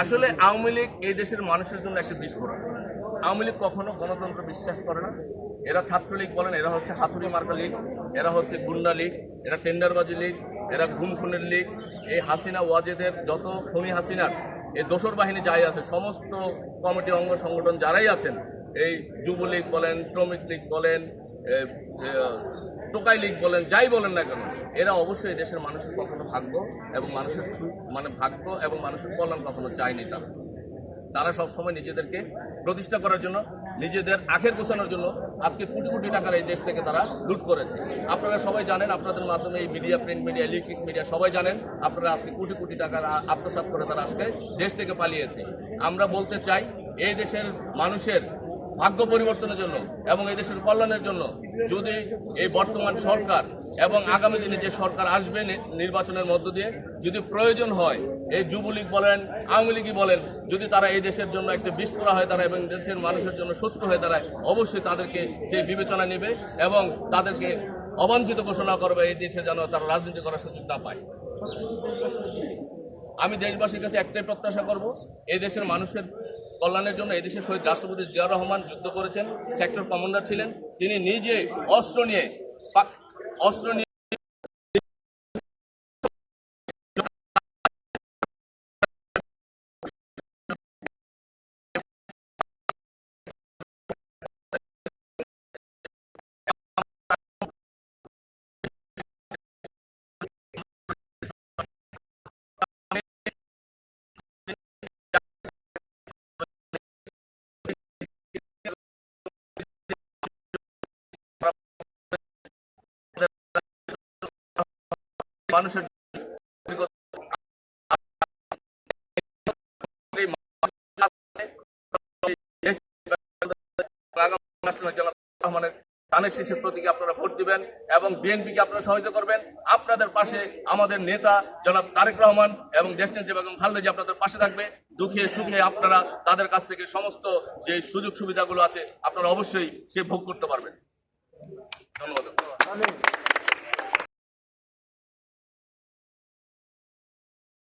আসলে আওয়ামী লীগ এই দেশের মানুষের জন্য একটা বিস্ফোরণ। আওয়ামী লীগ কখনো গণতন্ত্র বিশ্বাস করে না। এরা ছাত্রলীগ বলেন, এরা হচ্ছে হাতুড়ি মার্কা লীগ, এরা হচ্ছে গুন্ডা লীগ, এরা টেন্ডারবাজি লীগ, এরা গুম খুনের লীগ। এই হাসিনা ওয়াজেদের যত খুনি হাসিনার এই দোসর বাহিনী যাই আছে, সমস্ত কমিটি অঙ্গ সংগঠন যারাই আছেন, এই যুবলীগ বলেন, শ্রমিক লীগ বলেন, টোকাই লীগ বলেন, যাই বলেন না কেন, এরা অবশ্যই দেশের মানুষের কখনো ভাগ্য এবং মানুষের ভাগ্য এবং মানুষের কল্যাণ কখনো চায়নি। তারা সবসময় নিজেদেরকে প্রতিষ্ঠা করার জন্য, নিজেদের আখের গোছানোর জন্য আজকে কোটি কোটি টাকার এই দেশ থেকে তারা লুট করেছে। আপনারা সবাই জানেন, আপনাদের মাধ্যমে এই media, print media, electric media সবাই জানেন, আপনারা আজকে কোটি কোটি টাকার আত্মসাৎ করে তারা আজকে দেশ থেকে পালিয়েছে। আমরা বলতে চাই, এই দেশের মানুষের ভাগ্য পরিবর্তনের জন্য এবং এই দেশের কল্যাণের জন্য যদি এই বর্তমান সরকার এবং আগামী দিনে যে সরকার আসবে নির্বাচনের মধ্য দিয়ে, যদি প্রয়োজন হয় এই যুবলীগ বলেন, আওয়ামী লীগই বলেন, যদি তারা এই দেশের জন্য একটা বিস্ফোরা হয়ে দাঁড়ায় এবং দেশের মানুষের জন্য শত্রু হয়ে দাঁড়ায়, অবশ্যই তাদেরকে সেই বিবেচনা নেবে এবং তাদেরকে অবাঞ্ছিত ঘোষণা করবে এই দেশে যেন তারা রাজনীতি করার সুযোগ না পায়। আমি দেশবাসীর কাছে একটাই প্রত্যাশা করব, এই দেশের মানুষের কল্যাণের জন্য এই দেশের শহীদ রাষ্ট্রপতি জিয়াউর রহমান যুদ্ধ করেছেন, সেক্টর কমান্ডার ছিলেন, তিনি নিজে অস্ত্র নিয়ে মানুষের ধানের শীষের প্রতীকে আপনারা ভোট দিবেন এবং বিএনপিকে আপনারা সহযোগিতা করবেন। আপনাদের পাশে আমাদের নেতা জনাব তারেক রহমান এবং দেশনেত্রী বেগম খালেদা জিয়া আপনাদের পাশে থাকবে। দুঃখে সুখে আপনারা তাদের কাছ থেকে সমস্ত যে সুযোগ সুবিধাগুলো আছে আপনারা অবশ্যই সে ভোগ করতে পারবেন। ধন্যবাদ।